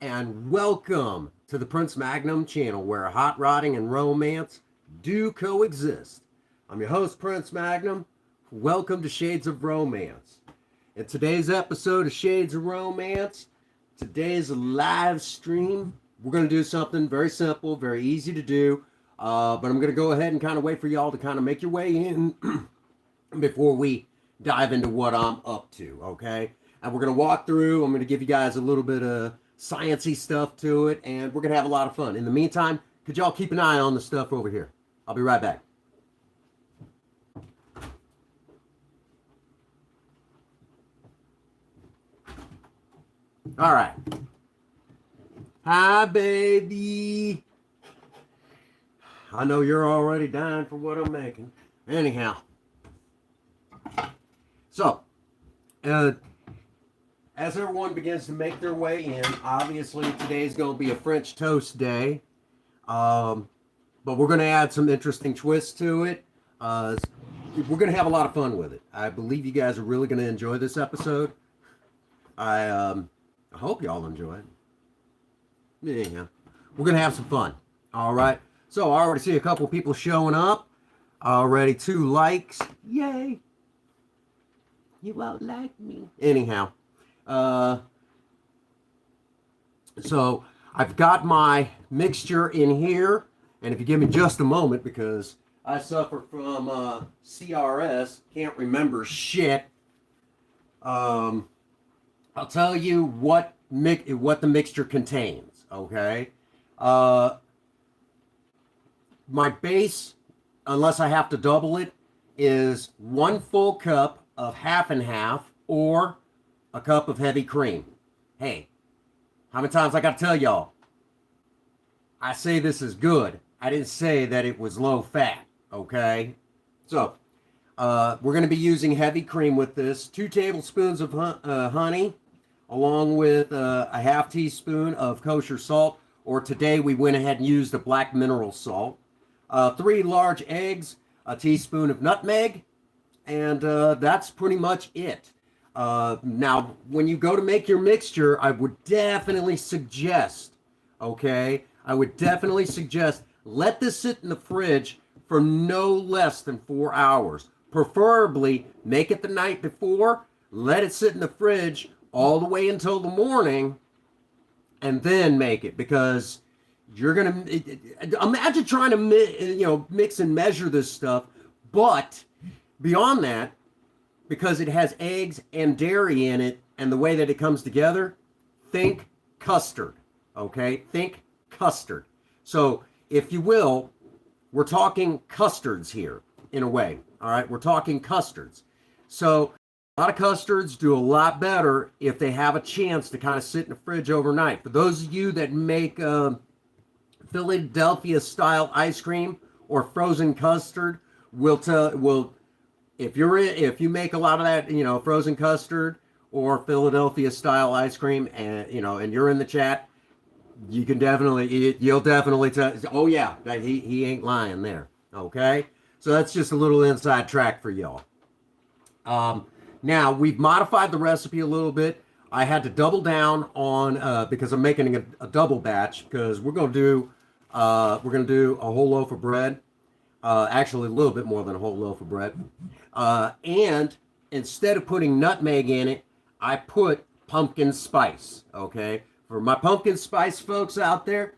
and welcome to the Prince Magnum channel where hot rodding and romance do coexist. I'm your host, Prince Magnum. Welcome to Shades of Romance. In today's episode of Shades of Romance, today's live stream, we're going to do something very simple, very easy to do, but I'm going to go ahead and kind of wait for y'all to kind of make your way in before we dive into what I'm up to, okay? And we're going to walk through. I'm going to give you guys a little bit of sciencey stuff to it, and we're going to have a lot of fun. In the meantime, could y'all keep an eye on the stuff over here? I'll be right back. All right. Hi, baby. I know you're already dying for what I'm making. Anyhow. So, as everyone begins to make their way in, obviously today's going to be a French toast day, but we're going to add some interesting twists to it. We're going to have a lot of fun with it. I believe you guys are really going to enjoy this episode. I hope y'all enjoy it. Yeah, we're going to have some fun. All right. So I already see a couple people showing up. Already 2 likes. Yay. You won't like me. Anyhow. So I've got my mixture in here, and if you give me just a moment, because I suffer from CRS, can't remember shit. I'll tell you what the mixture contains. Okay, my base, unless I have to double it, is 1 full cup of half and half, or a cup of heavy cream. Hey, how many times I got to tell y'all? I say this is good. I didn't say that it was low fat, okay? So, we're going to be using heavy cream with this. 2 tablespoons of honey, along with a half teaspoon of kosher salt, or today we went ahead and used a black mineral salt. 3 large eggs, a teaspoon of nutmeg, and that's pretty much it. Now, when you go to make your mixture, I would definitely suggest, okay, let this sit in the fridge for no less than 4 hours. Preferably, make it the night before, let it sit in the fridge all the way until the morning, and then make it, because you're going to, imagine trying to, mix and measure this stuff, but beyond that, because it has eggs and dairy in it, and the way that it comes together, think custard, okay? Think custard. So, if you will, we're talking custards here, in a way, all right? We're talking custards. So, a lot of custards do a lot better if they have a chance to kind of sit in the fridge overnight. For those of you that make Philadelphia-style ice cream or frozen custard, if you make a lot of that, frozen custard or Philadelphia style ice cream, and and you're in the chat, you'll definitely tell. Oh yeah, he ain't lying there. Okay, so that's just a little inside track for y'all. Now we've modified the recipe a little bit. I had to double down on because I'm making a double batch, because we're gonna do a whole loaf of bread. Actually, a little bit more than a whole loaf of bread. And instead of putting nutmeg in it, I put pumpkin spice. Okay, for my pumpkin spice folks out there,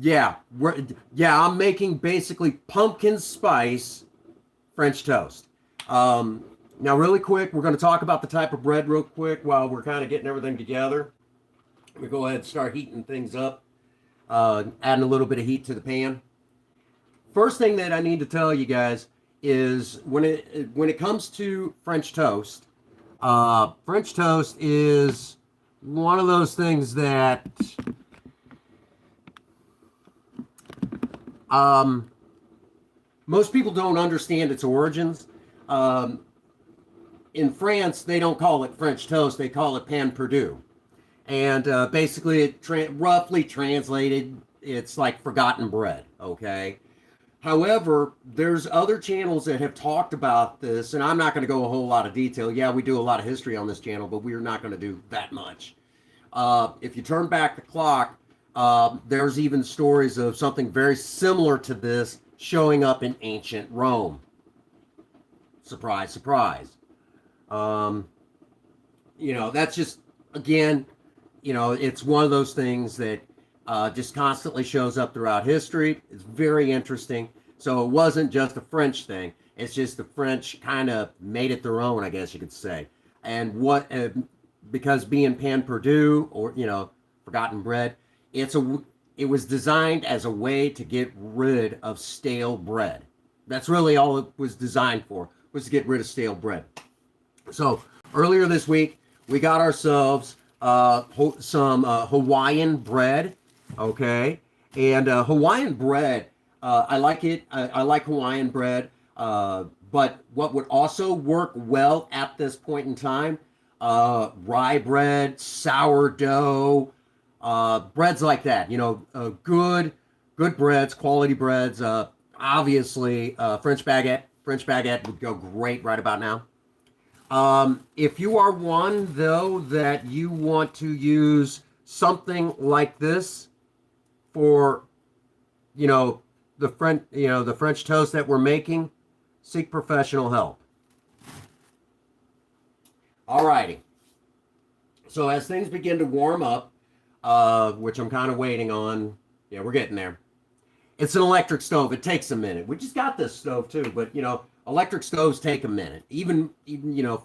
I'm making basically pumpkin spice French toast. Now, really quick, we're going to talk about the type of bread real quick while we're kind of getting everything together. We go ahead and start heating things up, adding a little bit of heat to the pan. First thing that I need to tell you guys is when it comes to French toast is one of those things that most people don't understand its origins. In France, they don't call it French toast; they call it pain perdu, and basically, roughly translated, it's like forgotten bread. Okay. However, there's other channels that have talked about this, and I'm not going to go a whole lot of detail. Yeah, we do a lot of history on this channel, but we're not going to do that much. If you turn back the clock, there's even stories of something very similar to this showing up in ancient Rome. Surprise, surprise. Um, that's just, again, it's one of those things that just constantly shows up throughout history. It's very interesting. So it wasn't just a French thing. It's just the French kind of made it their own, I guess you could say. And because being Pan Perdue, or forgotten bread, it was designed as a way to get rid of stale bread. That's really all it was designed for, was to get rid of stale bread. So earlier this week, we got ourselves some Hawaiian bread, okay? And Hawaiian bread, I like it. I like Hawaiian bread. But what would also work well at this point in time, rye bread, sourdough, breads like that. Good breads, quality breads. Obviously, French baguette. French baguette would go great right about now. If you are one, though, that you want to use something like this for, the French toast that we're making, seek professional help. Alrighty. So as things begin to warm up, which I'm kind of waiting on, yeah, we're getting there. It's an electric stove. It takes a minute. We just got this stove too, but electric stoves take a minute. Even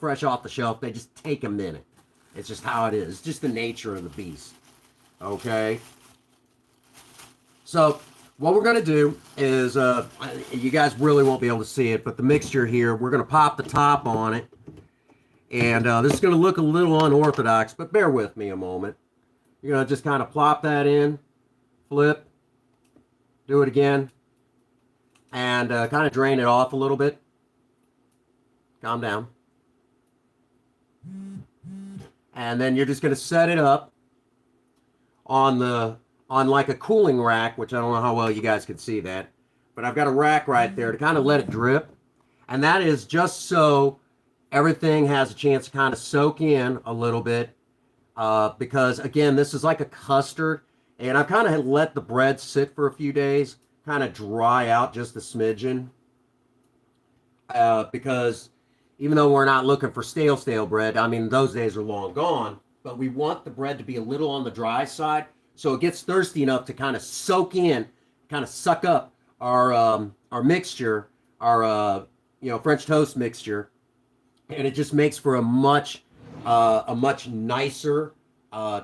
fresh off the shelf, they just take a minute. It's just how it is. It's just the nature of the beast. Okay. So what we're going to do is, you guys really won't be able to see it, but the mixture here, we're going to pop the top on it. And this is going to look a little unorthodox, but bear with me a moment. You're going to just kind of plop that in, flip, do it again, and kind of drain it off a little bit. Calm down. And then you're just going to set it up on like a cooling rack, which I don't know how well you guys can see that, but I've got a rack right there to kind of let it drip. And that is just so everything has a chance to kind of soak in a little bit, because again, this is like a custard, and I've kind of let the bread sit for a few days, kind of dry out just a smidgen, because even though we're not looking for stale bread, I mean, those days are long gone, but we want the bread to be a little on the dry side, so it gets thirsty enough to kind of soak in, kind of suck up our mixture, our French toast mixture, and it just makes for a much nicer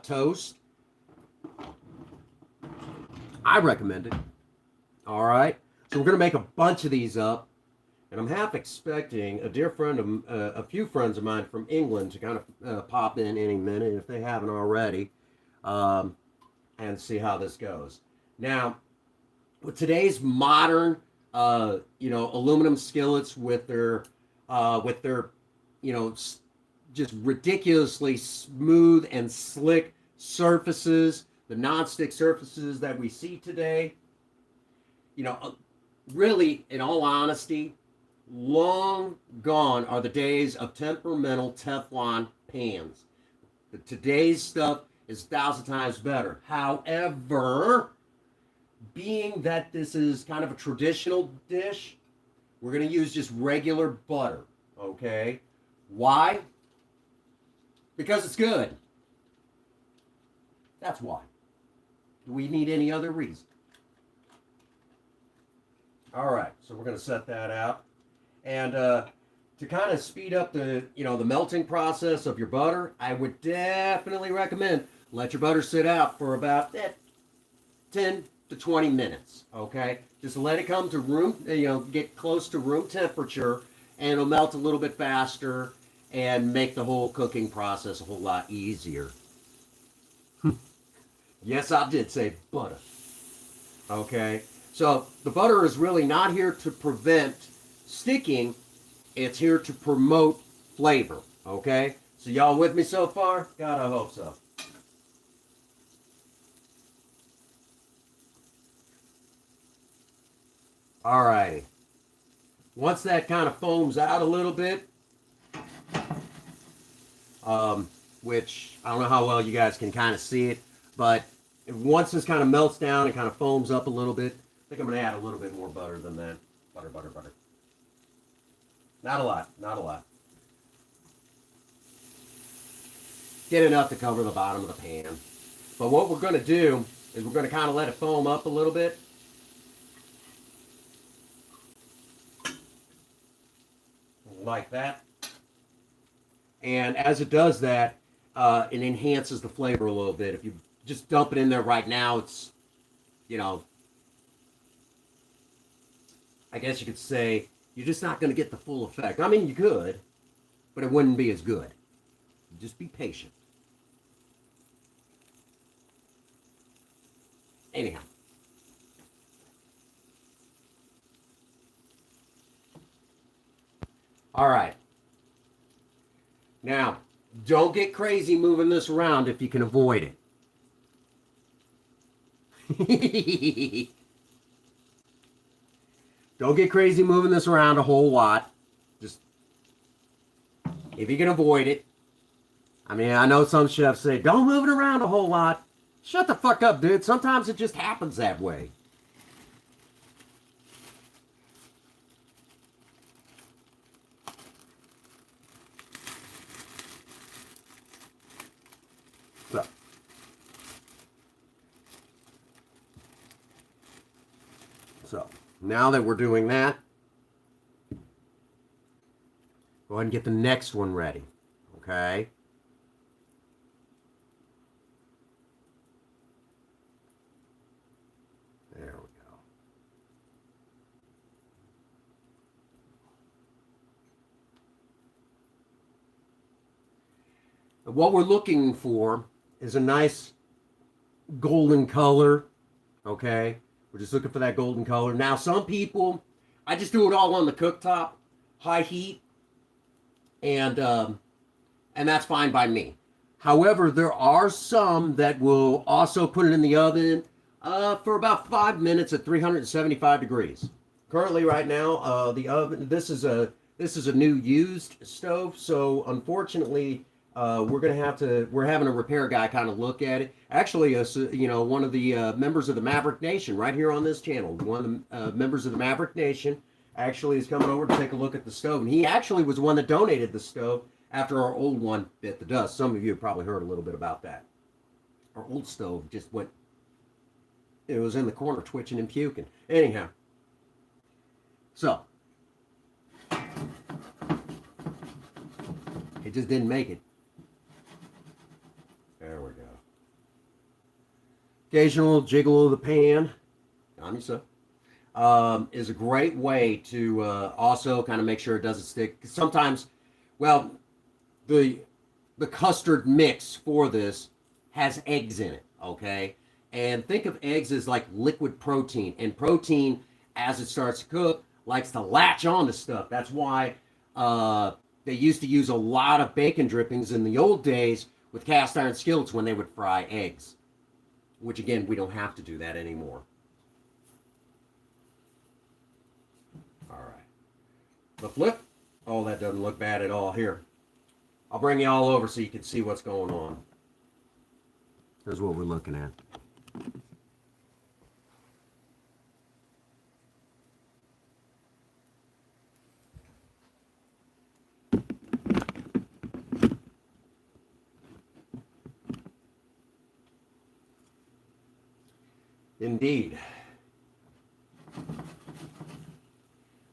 toast. I recommend it. All right, so we're gonna make a bunch of these up, and I'm half expecting a dear friend of a few friends of mine from England to kind of pop in any minute if they haven't already, and see how this goes. Now, with today's modern, aluminum skillets with their just ridiculously smooth and slick surfaces, the non-stick surfaces that we see today, really, in all honesty, long gone are the days of temperamental Teflon pans. Today's stuff is 1,000 times better. However, being that this is kind of a traditional dish, we're going to use just regular butter, okay? Why? Because it's good. That's why. Do we need any other reason? All right, so we're going to set that out. And to kind of speed up the melting process of your butter, I would definitely recommend let your butter sit out for about 10 to 20 minutes, okay? Just let it come to room, get close to room temperature, and it'll melt a little bit faster and make the whole cooking process a whole lot easier. Yes, I did say butter. Okay, so the butter is really not here to prevent sticking. It's here to promote flavor. Okay, so y'all with me so far? God, I hope so. All right. Once that kind of foams out a little bit, which I don't know how well you guys can kind of see it, but once this kind of melts down and kind of foams up a little bit, I think I'm going to add a little bit more butter than that. Butter, butter, butter. Not a lot, not a lot. Get enough to cover the bottom of the pan. But what we're going to do is we're going to kind of let it foam up a little bit. Like that. And as it does that, it enhances the flavor a little bit. If you just dump it in there right now, it's, you know, I guess you could say you're just not going to get the full effect. I mean, you could, but it wouldn't be as good. Just be patient. Anyhow. All right. Now, don't get crazy moving this around if you can avoid it. Don't get crazy moving this around a whole lot. Just, if you can avoid it. I mean, I know some chefs say, don't move it around a whole lot. Shut the fuck up, dude. Sometimes it just happens that way. So, now that we're doing that, go ahead and get the next one ready. Okay? There we go. What we're looking for is a nice golden color. Okay? We're just looking for that golden color. Now, some people, I just do it all on the cooktop, high heat, and that's fine by me. However, there are some that will also put it in the oven for about 5 minutes at 375 degrees. Currently, right now, the oven. This is a new used stove, so unfortunately, we're having a repair guy kind of look at it. Actually, one of the members of the Maverick Nation right here on this channel, one of the members of the Maverick Nation actually is coming over to take a look at the stove. And he actually was the one that donated the stove after our old one bit the dust. Some of you have probably heard a little bit about that. Our old stove just went, it was in the corner twitching and puking. Anyhow, so it just didn't make it. There we go. Occasional jiggle of the pan, is a great way to also kind of make sure it doesn't stick. Sometimes, well, the custard mix for this has eggs in it, okay? And think of eggs as like liquid protein. And protein, as it starts to cook, likes to latch on to stuff. That's why they used to use a lot of bacon drippings in the old days with cast iron skillets when they would fry eggs. Which, again, we don't have to do that anymore. All right. The flip. Oh, that doesn't look bad at all. Here. I'll bring you all over so you can see what's going on. Here's what we're looking at. Indeed.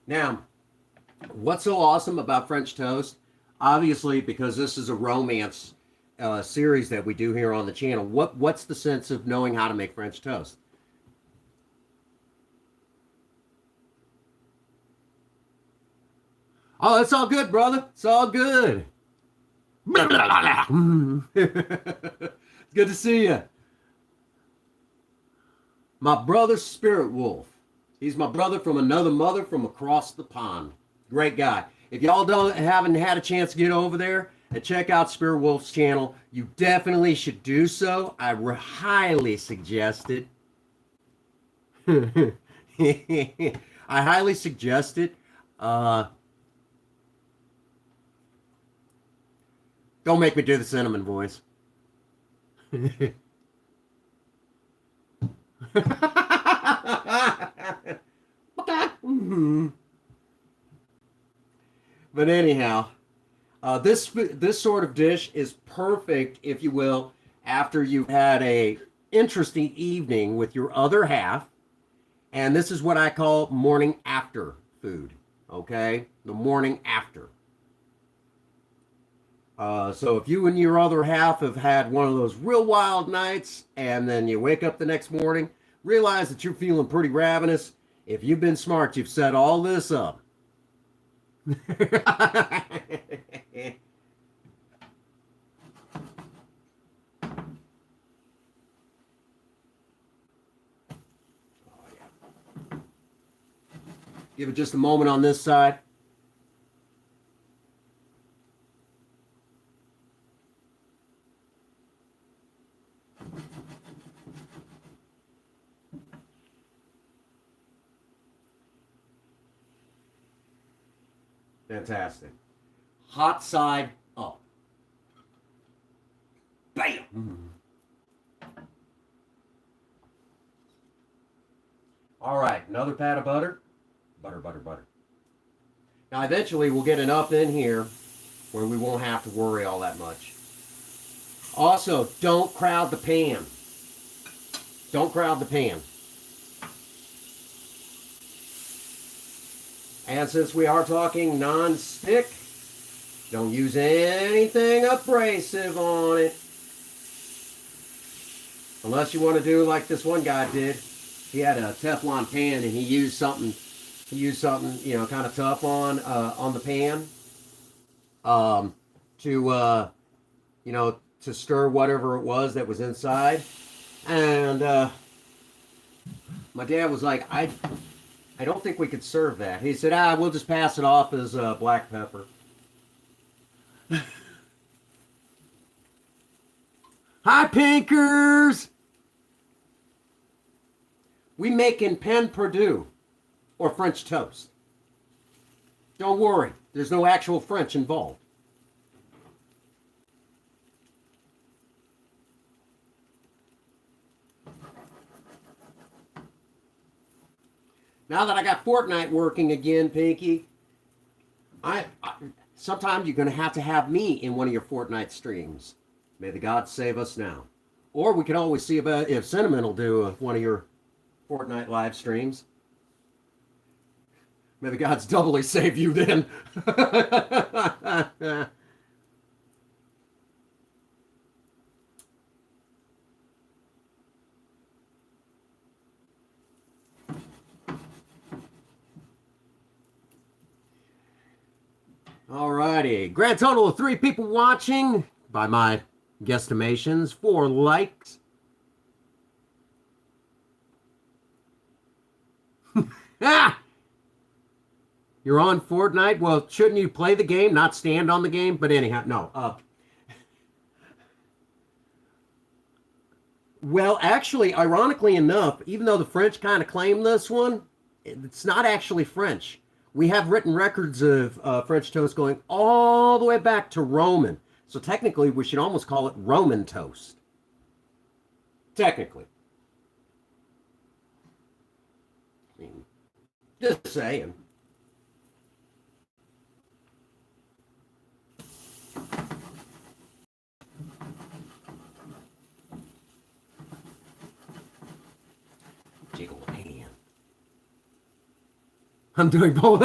Now, what's so awesome about French toast? Obviously, because this is a romance series that we do here on the channel. What's the sense of knowing how to make French toast? Oh, it's all good, brother. It's all good. It's good to see you. My brother Spirit Wolf. He's my brother from another mother from across the pond. Great guy. If y'all haven't had a chance to get over there and check out Spirit Wolf's channel, you definitely should do so. I highly suggest it. I highly suggest it. Don't Don't make me do the cinnamon voice. But anyhow, this sort of dish is perfect, if you will, after you've had a interesting evening with your other half, and this is what I call morning after food. Okay, the morning after. So if you and your other half have had one of those real wild nights, and then you wake up the next morning, realize that you're feeling pretty ravenous. If you've been smart, you've set all this up. Give it just a moment on this side. Fantastic. Hot side up. Bam! All right, another pat of butter. Butter, butter, butter. Now, eventually, we'll get enough in here where we won't have to worry all that much. Also, don't crowd the pan. Don't crowd the pan. And since we are talking non-stick, don't use anything abrasive on it. Unless you want to do like this one guy did. He had a Teflon pan and he used something, you know, kind of tough on the pan to, you know, to stir whatever it was that was inside. And my dad was like, I don't think we could serve that. He said, we'll just pass it off as black pepper. Hi, Pinkers! We make in Pen Perdue or French toast. Don't worry, there's no actual French involved. Now that I got Fortnite working again, Pinky, I sometimes you're going to have me in one of your Fortnite streams. May the gods save us now. Or we could always see about if Cinnamon will do one of your Fortnite live streams. May the gods doubly save you then. Alrighty. Grand total of 3 people watching by my guesstimations. 4 likes. Ah! You're on Fortnite? Well, shouldn't you play the game, not stand on the game? But anyhow, no. Well, actually, ironically enough, even though the French kind of claim this one, it's not actually French. We have written records of French toast going all the way back to Roman. So technically, we should almost call it Roman toast. Technically. I mean, just saying. Jiggle the pan. I'm doing both.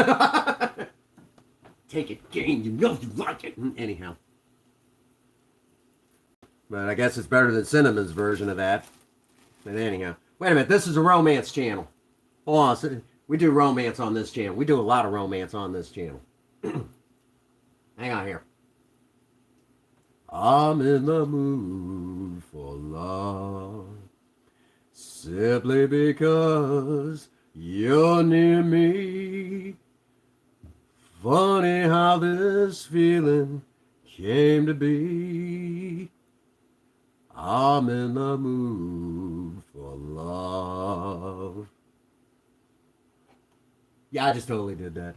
Take it, game. You know you like it. Anyhow. But I guess it's better than Cinnamon's version of that. But anyhow. Wait a minute. This is a romance channel. Hold on. We do romance on this channel. We do a lot of romance on this channel. Hang on here. I'm in the mood for love. Simply because you're near me. Funny how this feeling came to be. I'm in the mood for love. Yeah, I just totally did that.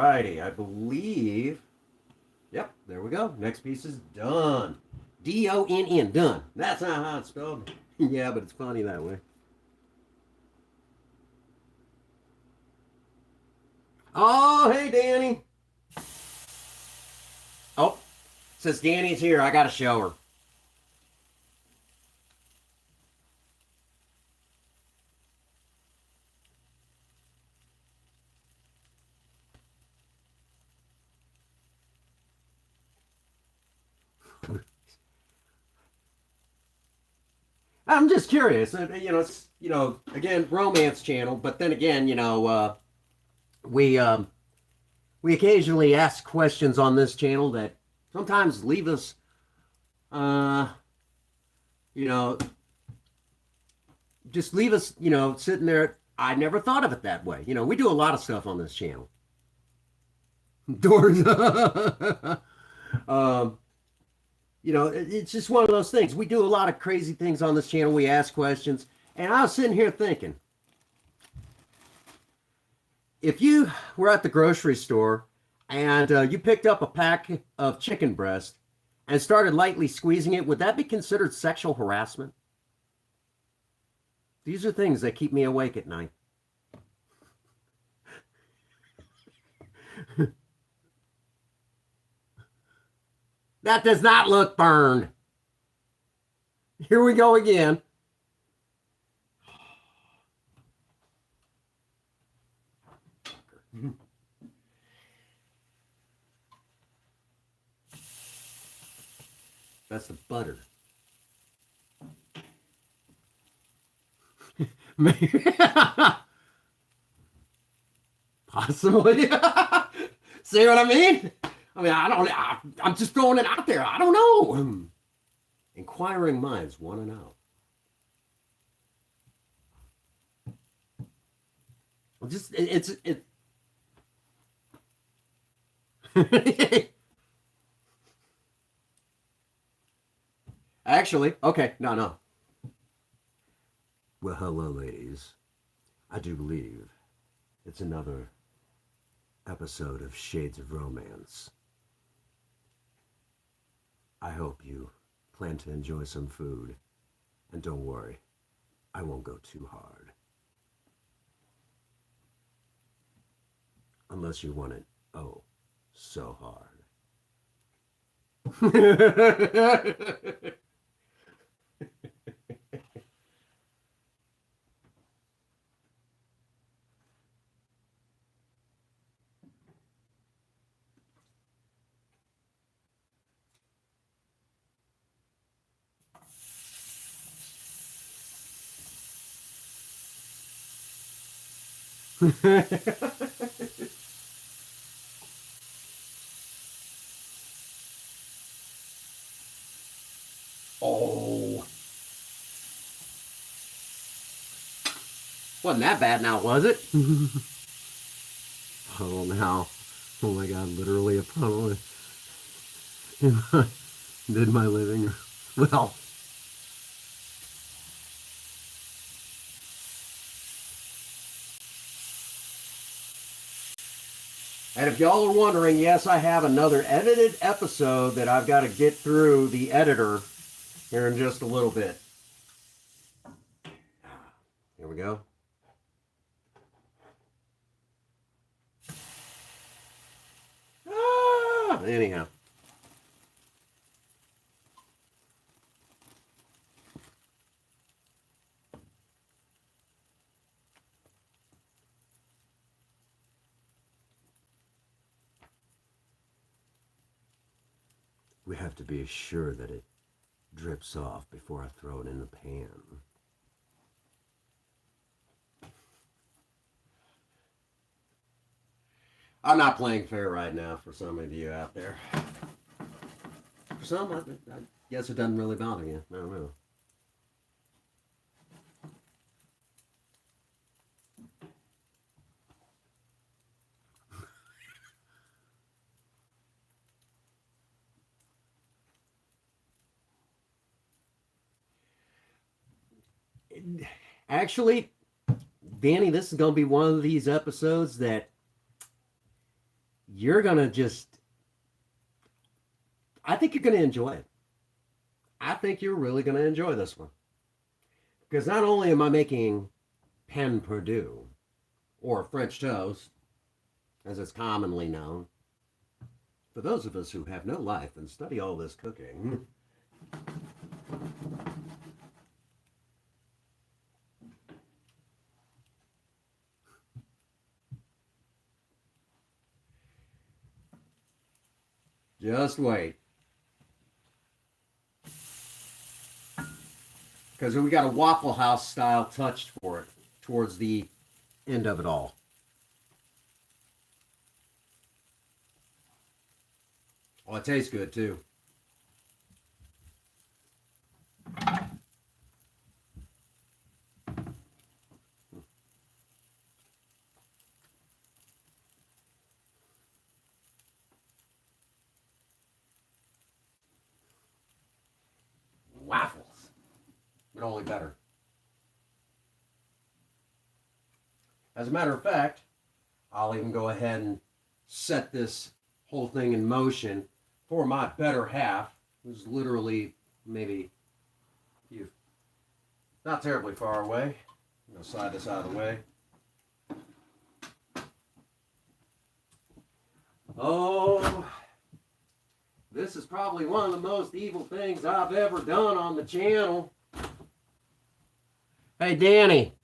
righty. I believe. Yep, there we go. Next piece is done. D-O-N-N, done. That's not how it's spelled. Yeah, but it's funny that way. Oh, hey, Danny. Oh, since Danny's here, I got to show her. I'm just curious. It's again romance channel, but then again, we we occasionally ask questions on this channel that sometimes leave us, uh, you know, just leave us, sitting there. I never thought of it that way. We do a lot of stuff on this channel. Doors. um, it's just one of those things. We do a lot of crazy things on this channel. We ask questions. And I was sitting here thinking, if you were at the grocery store and you picked up a pack of chicken breast and started lightly squeezing it, would that be considered sexual harassment? These are things that keep me awake at night. That does not look burned. Here we go again. That's the butter. Possibly. See what I mean? I'm just throwing it out there. I don't know. Inquiring minds want to know. It. Actually, okay, no. Well, hello, ladies. I do believe it's another episode of Shades of Romance. I hope you plan to enjoy some food. And don't worry, I won't go too hard. Unless you want it, oh, so hard. Oh. Wasn't that bad now, was it? Puddle now. Oh my god, literally a puddle in my living room. Well. And if y'all are wondering, yes, I have another edited episode that I've got to get through the editor here in just a little bit. Here we go. Anyhow. We have to be sure that it drips off before I throw it in the pan. I'm not playing fair right now for some of you out there. For some, I guess it doesn't really bother you. I don't know. Actually, Danny, this is going to be one of these episodes that you're going to just, I think you're going to enjoy it. I think you're really going to enjoy this one. Because not only am I making pain perdu, or French toast, as it's commonly known, for those of us who have no life and study all this cooking, just wait. Because we got a Waffle House style touch for it towards the end of it all. Oh, it tastes good too. Waffles, but only better. As a matter of fact, I'll even go ahead and set this whole thing in motion for my better half, who's literally maybe not terribly far away. I'm going to slide this out of the way. Oh, this is probably one of the most evil things I've ever done on the channel. Hey, Danny,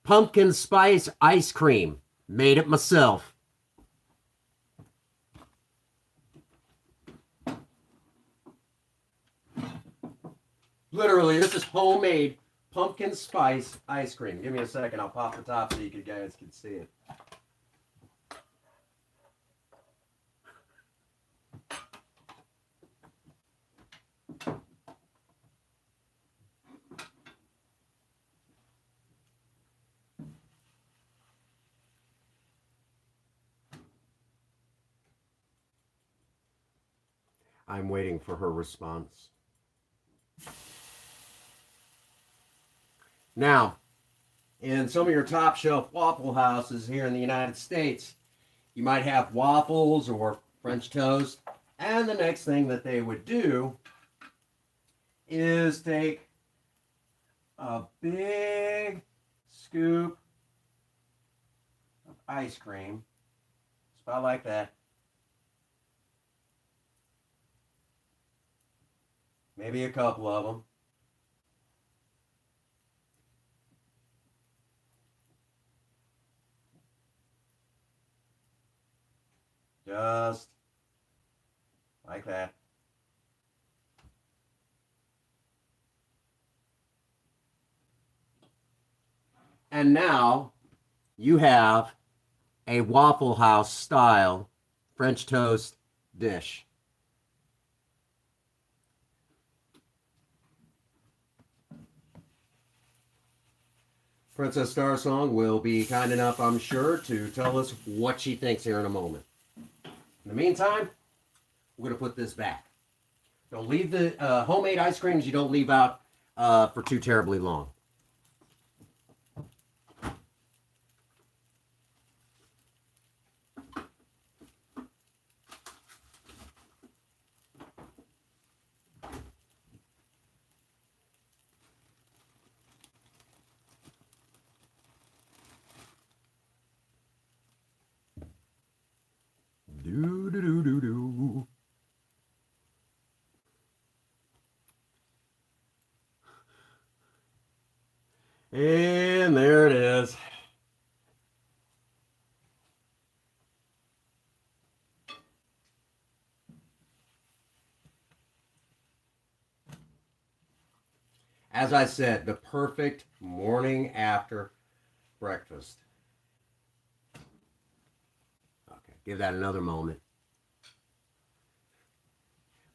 pumpkin spice ice cream. Made it myself. Literally, this is homemade pumpkin spice ice cream. Give me a second. I'll pop the top so you guys can see it. I'm waiting for her response. Now, in some of your top shelf Waffle Houses here in the United States, you might have waffles or French toast. And the next thing that they would do is take a big scoop of ice cream, it's about like that. Maybe a couple of them. Just like that. And now you have a Waffle House style French toast dish. Princess Starsong will be kind enough, I'm sure, to tell us what she thinks here in a moment. In the meantime, we're going to put this back. Don't leave the homemade ice creams, you don't leave out for too terribly long. Do. And there it is. As I said, the perfect morning after breakfast. Okay, give that another moment.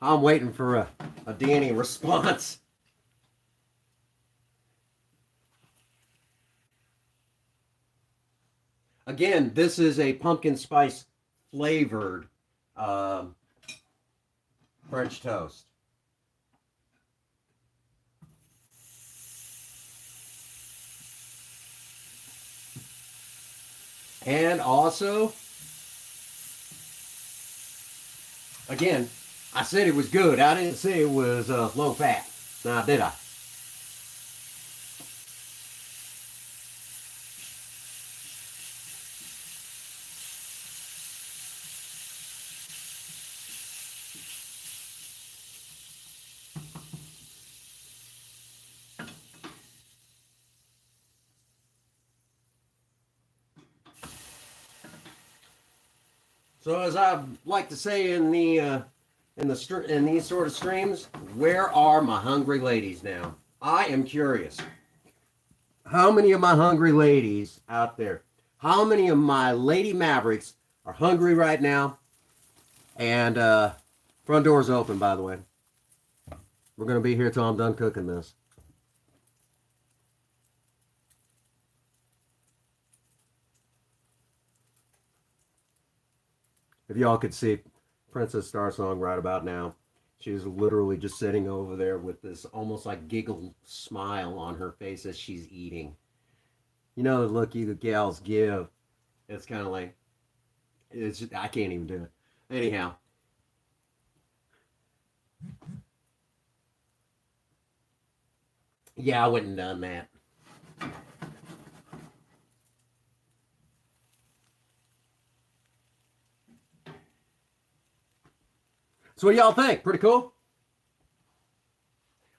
I'm waiting for a Danny response. Again, this is a pumpkin spice flavored French toast. And also, Again, I said it was good. I didn't say it was low fat. Now, did I? So, as I like to say in in these sort of streams, where are my hungry ladies now? I am curious. How many of my hungry ladies out there? How many of my lady mavericks are hungry right now? And front door's open, by the way. We're gonna be here till I'm done cooking this. If y'all could see Princess Starsong right about now, she's literally just sitting over there with this almost like giggle smile on her face as she's eating. You know the look you gals give. It's kind of like it's just, I can't even do it. Anyhow, yeah, I wouldn't have done that. So what do y'all think? Pretty cool.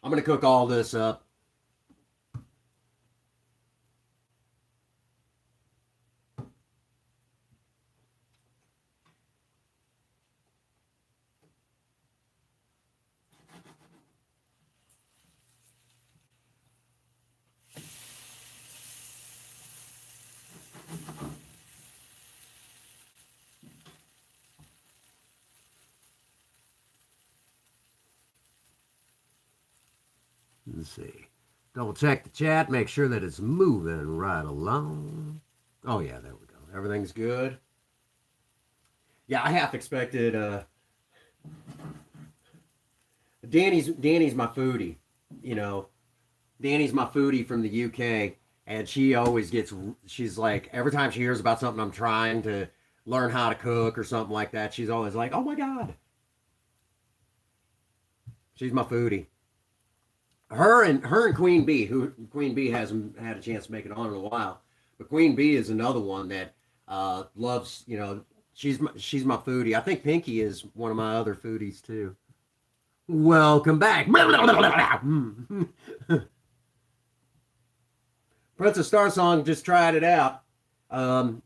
I'm gonna cook all this up. Let's see. Double check the chat, make sure that it's moving right along. Oh yeah, there we go. Everything's good. Yeah, I half expected Danny's my foodie. You know, Danny's my foodie from the UK, and she always gets. She's like every time she hears about something I'm trying to learn how to cook or something like that, she's always like, "Oh my god!" She's my foodie. Her and Queen Bee, who Queen Bee hasn't had a chance to make it on in a while, but Queen Bee is another one that loves. You know, she's my foodie. I think Pinky is one of my other foodies too. Welcome back. Princess Star Song just tried it out.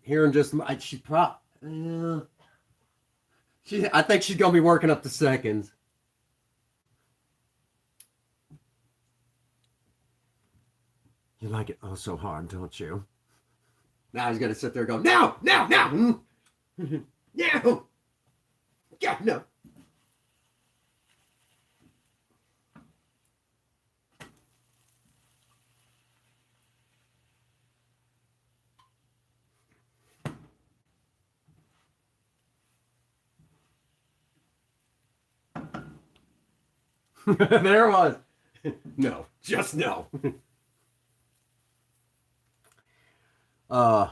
Here in just she probably I think she's gonna be working up to seconds. You like it oh so hard, don't you? Now he's gonna sit there and go, no, no, no, no, yeah, no. There it was. No, just no. uh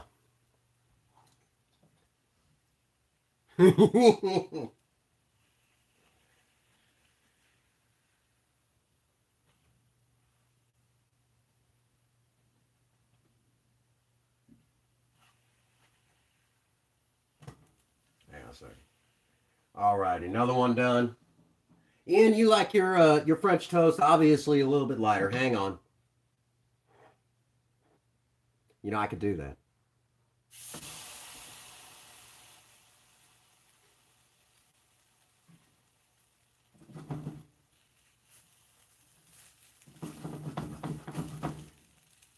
Hang on a second. All right, another one done. Ian, you like your French toast obviously a little bit lighter. Hang on. You know I could do that.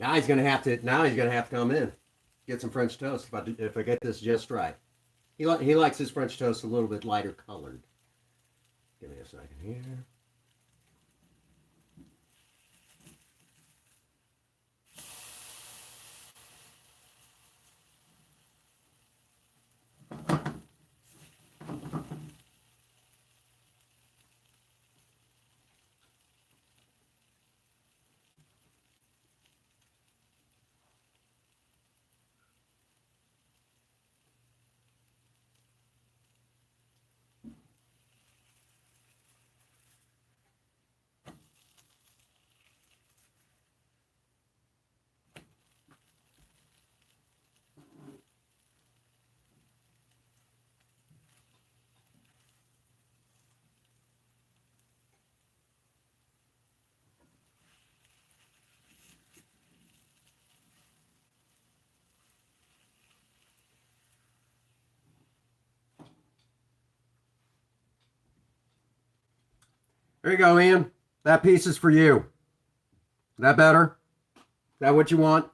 Now he's gonna have to. Now he's gonna have to come in, get some French toast. If I get this just right, he likes his French toast a little bit lighter colored. Give me a second here. There you go, Ian. That piece is for you. Is that better? Is that what you want?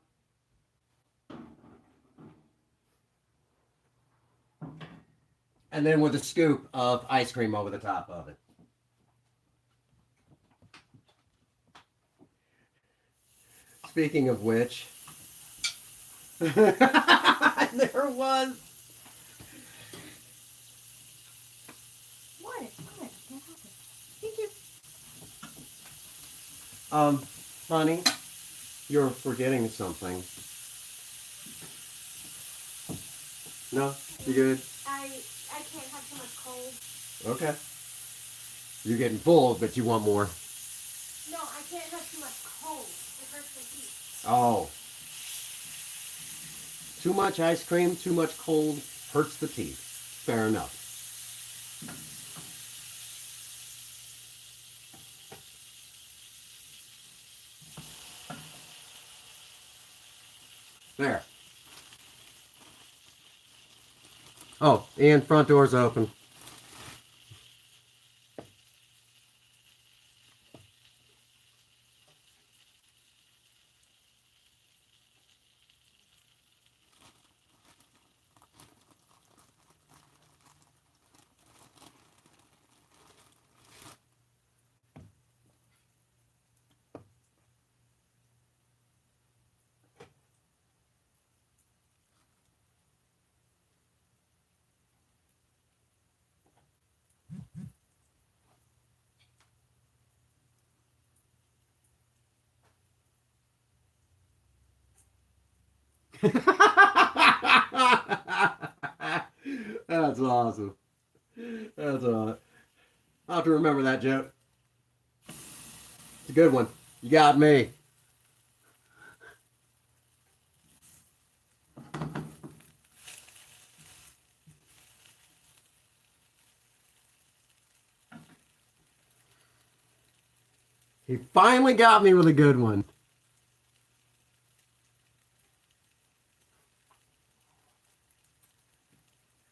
And then with a scoop of ice cream over the top of it. Speaking of which, there was. What? Thank you. Honey, you're forgetting something. No, you good? I can't have too much cold. Okay. You're getting full, but you want more. No, I can't have too much cold. It hurts my teeth. Oh. Too much ice cream, too much cold, hurts the teeth. Fair enough. There. Oh, and front door's open. That's awesome. That's awesome. I'll have to remember that joke. It's a good one. You got me. He finally got me with a good one.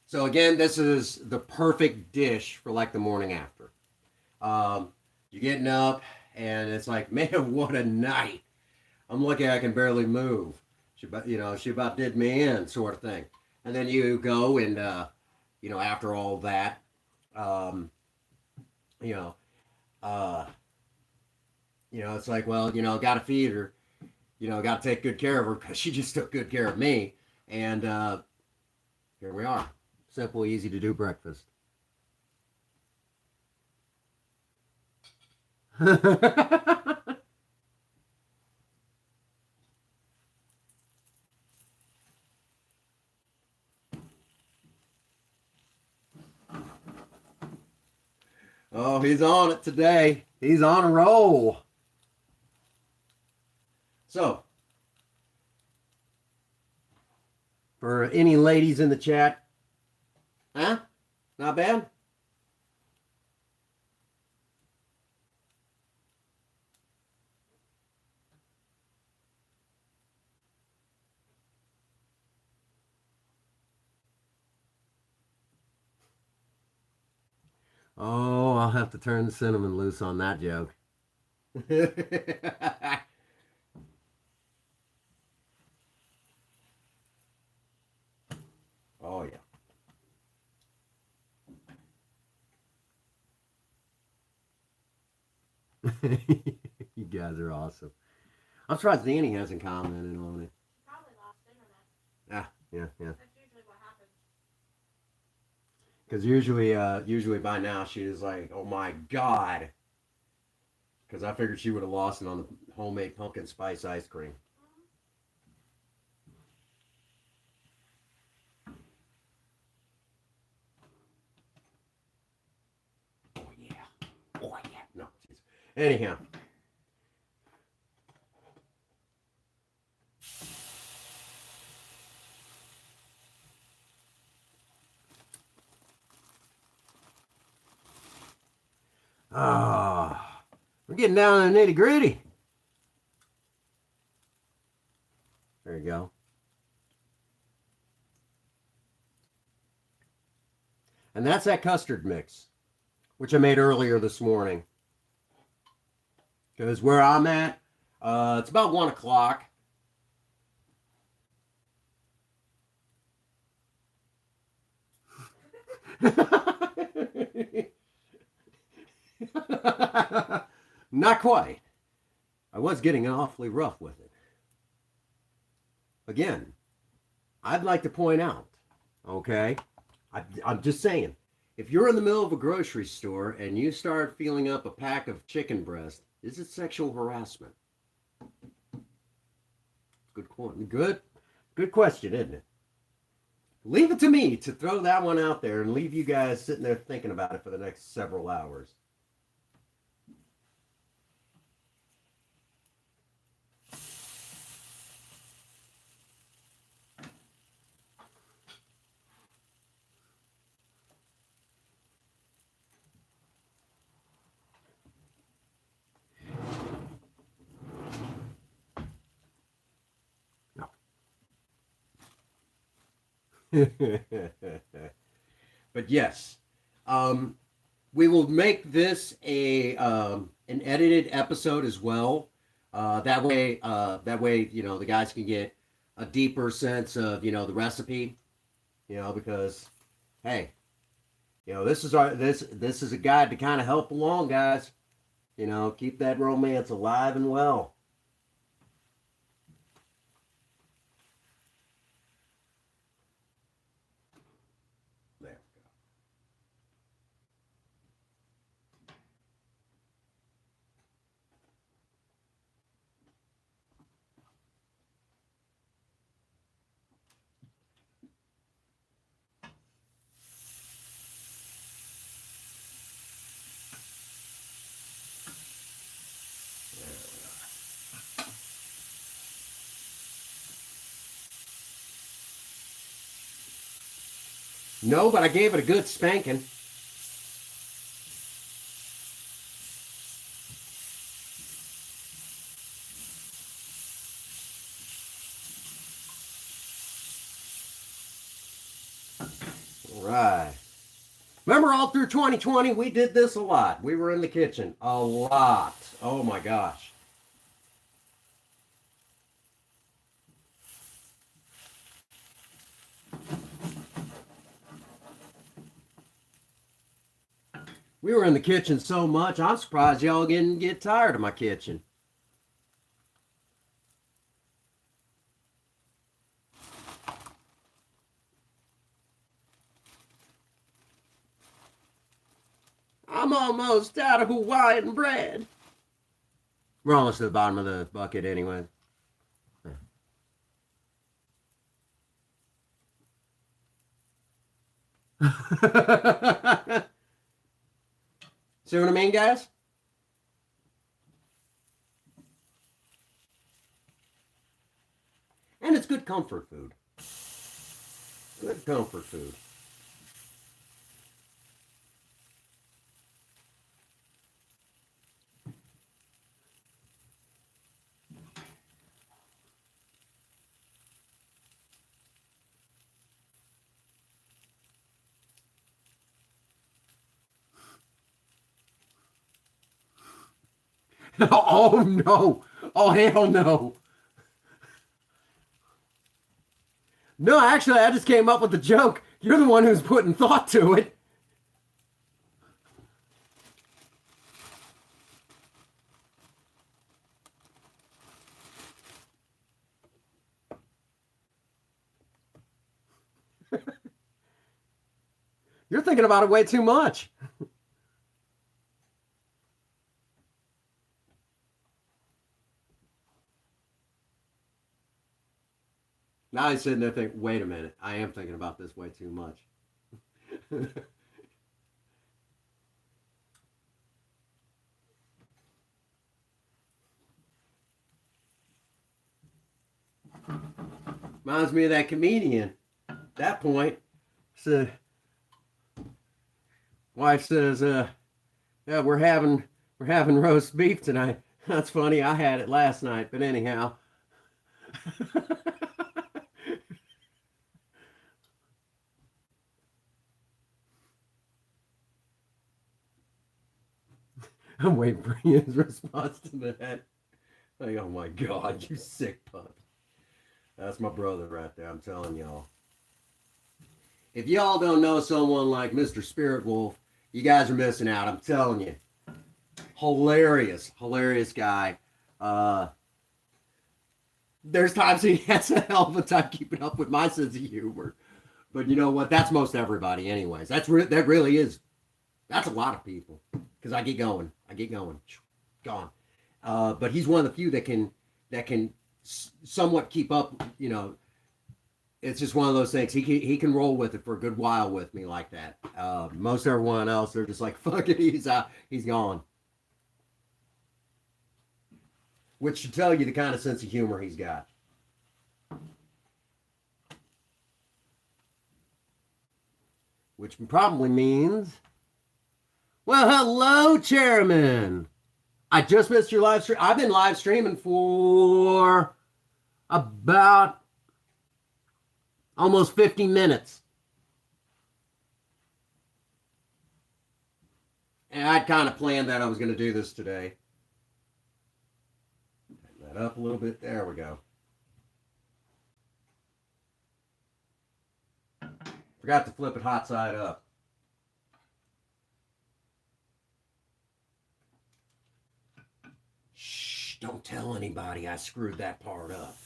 So again, this is the perfect dish for like the morning after. You're getting up and it's like, man, what a night. I'm lucky I can barely move. She about did me in, sort of thing. And then you go and, after all that, you know, it's like, well, got to feed her, got to take good care of her because she just took good care of me. And here we are. Simple, easy to do breakfast. Oh, he's on it today. He's on a roll. So, for any ladies in the chat, huh? Not bad? Oh, I'll have to turn the cinnamon loose on that joke. Oh, yeah. You guys are awesome. I'm surprised Danny hasn't commented on it. Probably lost internet. Yeah. That's usually what happens. Because usually by now she is like, oh my god. Because I figured she would have lost it on the homemade pumpkin spice ice cream. Oh yeah. Oh yeah. No. Geez. Anyhow. Ah, we're getting down to the nitty gritty. There you go. And that's that custard mix, which I made earlier this morning. Because where I'm at, it's about 1 o'clock. Not quite. I was getting awfully rough with it. Again, I'd like to point out, okay? I'm just saying, if you're in the middle of a grocery store and you start feeling up a pack of chicken breast, is it sexual harassment? Good question, isn't it? Leave it to me to throw that one out there and leave you guys sitting there thinking about it for the next several hours. But yes, we will make this a an edited episode as well. That way, the guys can get a deeper sense of the recipe. Because hey, this is a guide to kind of help along, guys. Keep that romance alive and well. There. No, but I gave it a good spanking. All right. Remember all through 2020, we did this a lot. We were in the kitchen a lot. Oh my gosh. We were in the kitchen so much, I'm surprised y'all didn't get tired of my kitchen. I'm almost out of Hawaiian bread. We're almost to the bottom of the bucket anyway. See what I mean, guys? And it's good comfort food. Good comfort food. Oh no. Oh hell no. No, actually, I just came up with the joke. You're the one who's putting thought to it. You're thinking about it way too much. Now he's sitting there thinking, wait a minute, I am thinking about this way too much. Reminds me of that comedian. At that point, so wife says, yeah, we're having roast beef tonight. That's funny. I had it last night, but anyhow. I'm waiting for his response to that. Like, oh my God, you sick pup. That's my brother right there, I'm telling y'all. If y'all don't know someone like Mr. Spirit Wolf, you guys are missing out, I'm telling you. Hilarious, hilarious guy. There's times he has a hell of a time keeping up with my sense of humor. But you know what? That's most everybody, anyways. That really is. That's a lot of people. Because I get going, gone. But he's one of the few that can somewhat keep up. You know, it's just one of those things. He can roll with it for a good while with me like that. Most everyone else, they're just like, fuck it, he's out, he's gone. Which should tell you the kind of sense of humor he's got. Which probably means, well, hello, Chairman. I just missed your live stream. I've been live streaming for about almost 50 minutes. And I'd kind of planned that I was going to do this today. Tighten that up a little bit. There we go. Forgot to flip it hot side up. Shh, don't tell anybody I screwed that part up.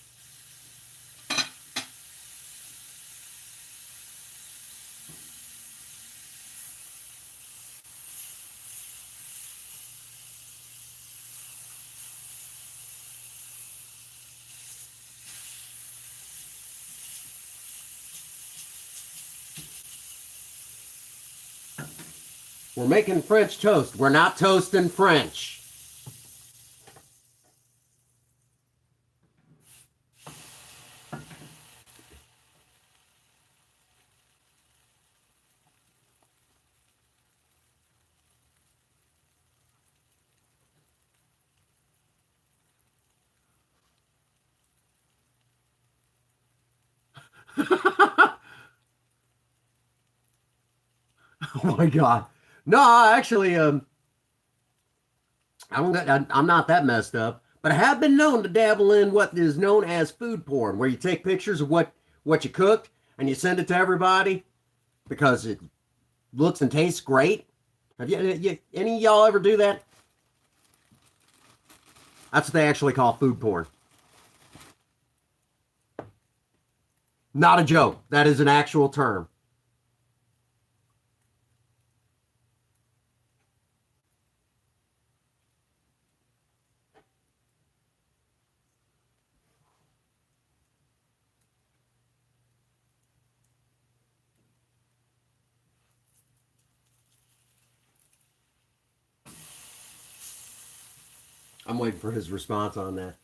We're making French toast. We're not toasting French. Oh my God. No, actually, I'm not that messed up, but I have been known to dabble in what is known as food porn, where you take pictures of what you cooked and you send it to everybody because it looks and tastes great. Have any of y'all ever do that? That's what they actually call food porn. Not a joke. That is an actual term. I'm waiting for his response on that.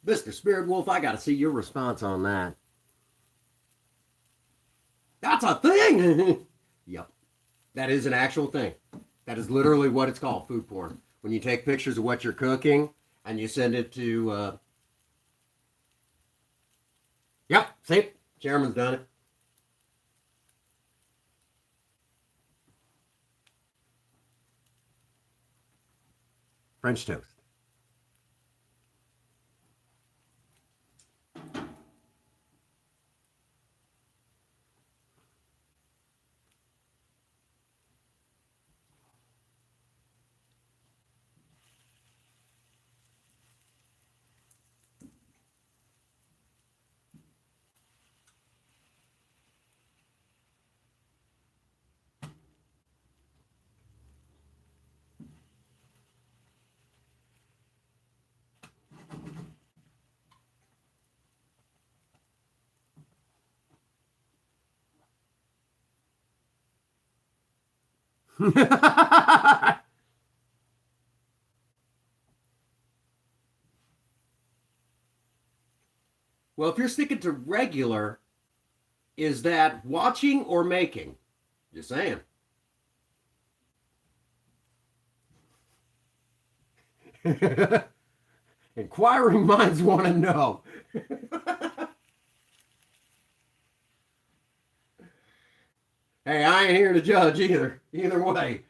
Mr. Spirit Wolf, I got to see your response on that. That's a thing! Yep. That is an actual thing. That is literally what it's called, food porn. When you take pictures of what you're cooking and you send it to... Yep, see? Chairman's done it. French toast. Well, if you're sticking to regular, is that watching or making? Just saying. Inquiring minds want to know. Hey, I ain't here to judge either way.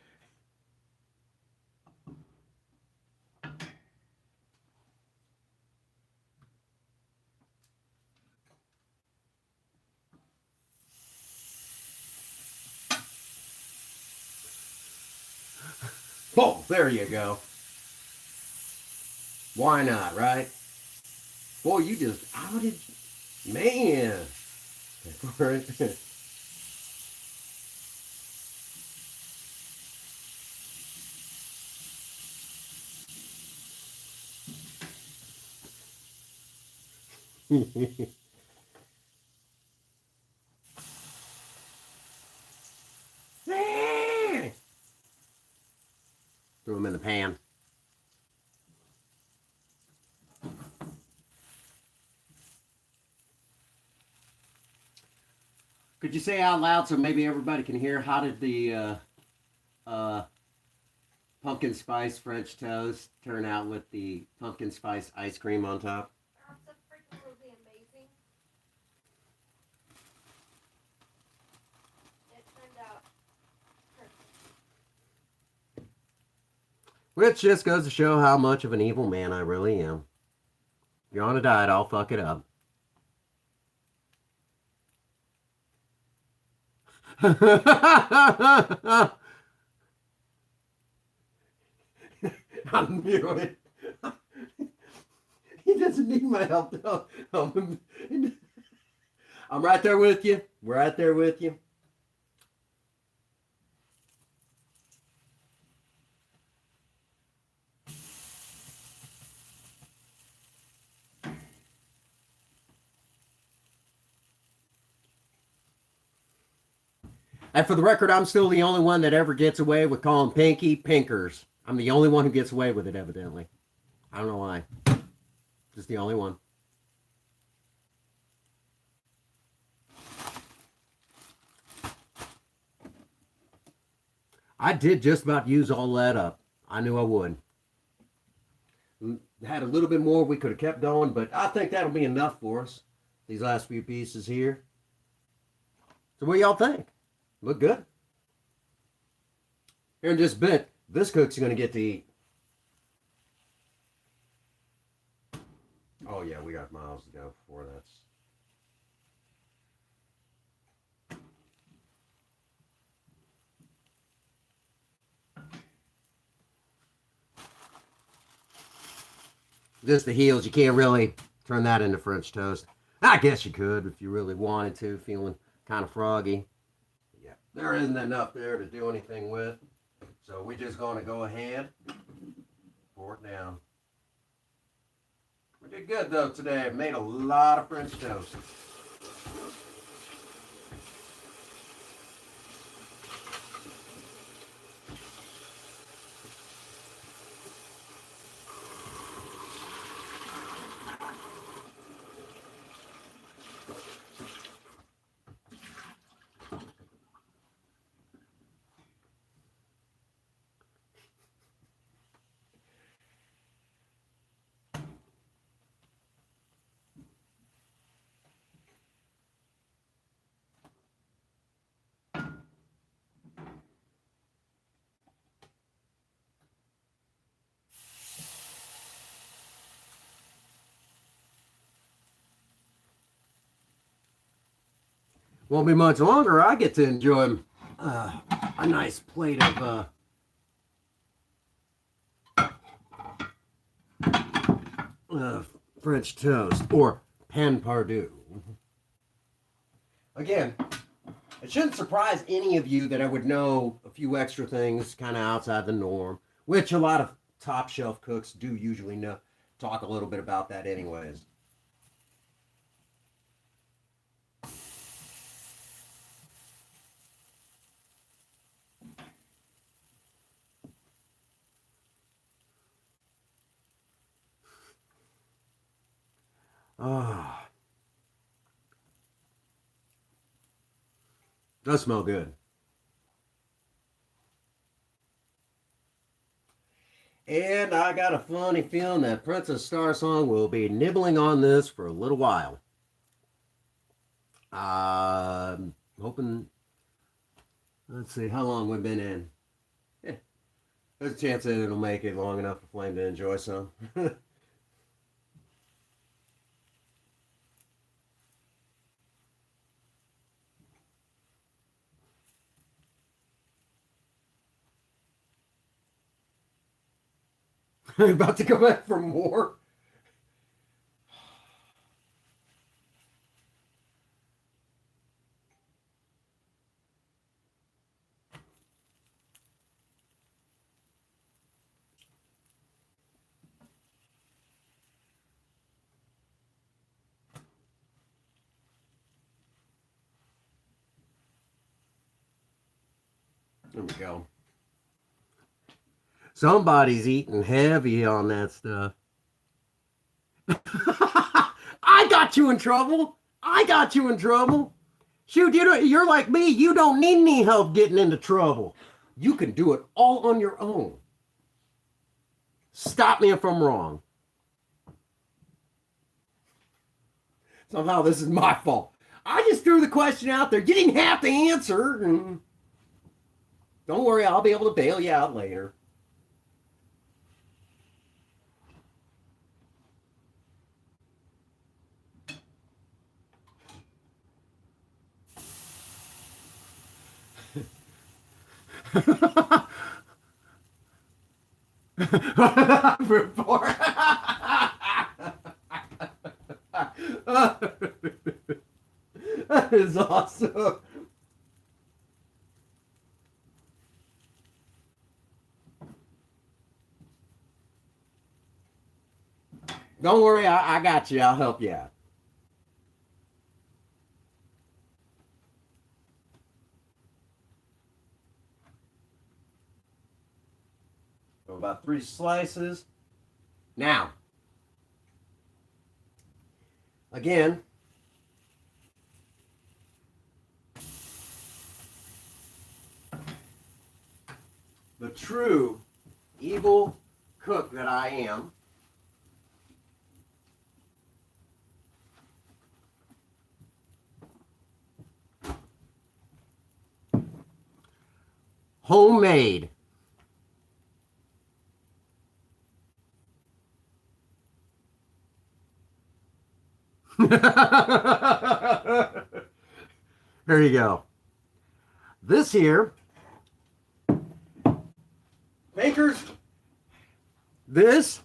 Oh, there you go. Why not, right? Boy, you just outed, man. Threw him in the pan. Could you say out loud so maybe everybody can hear? How did the uh, pumpkin spice French toast turn out with the pumpkin spice ice cream on top? Absolutely amazing. It turned out perfect. Which just goes to show how much of an evil man I really am. If you're on a diet, I'll fuck it up. I knew it. He doesn't need my help though. I'm right there with you. Right there with you. And for the record, I'm still the only one that ever gets away with calling Pinky Pinkers. I'm the only one who gets away with it, evidently. I don't know why. Just the only one. I did just about use all that up. I knew I would. Had a little bit more we could have kept going, but I think that'll be enough for us. These last few pieces here. So what y'all think? Look good. Here in just a bit, this cook's going to get to eat. Oh yeah, we got miles to go before that's... Just the heels, you can't really turn that into French toast. I guess you could if you really wanted to, feeling kind of froggy. Yeah, there isn't enough there to do anything with. So we're just going to go ahead, pour it down. We did good though today. I've made a lot of French toast. Won't be much longer. I get to enjoy a nice plate of French toast or pain perdu. Again, it shouldn't surprise any of you that I would know a few extra things kind of outside the norm, which a lot of top shelf cooks do usually know. Talk a little bit about that, anyways. Ah, does smell good. And I got a funny feeling that Princess Star Song will be nibbling on this for a little while. Hoping, let's see how long we've been in. Yeah, there's a chance that it'll make it long enough for Flame to enjoy some. About to go back for more. There we go. Somebody's eating heavy on that stuff. I got you in trouble. I got you in trouble. Shoot, you're like me. You don't need any help getting into trouble. You can do it all on your own. Stop me if I'm wrong. Somehow this is my fault. I just threw the question out there. You didn't have to answer. Don't worry, I'll be able to bail you out later. Before. That is awesome. Don't worry, I got you. I'll help you out. So about 3 slices. Now, again, the true evil cook that I am, homemade. There you go. This here, bakers, this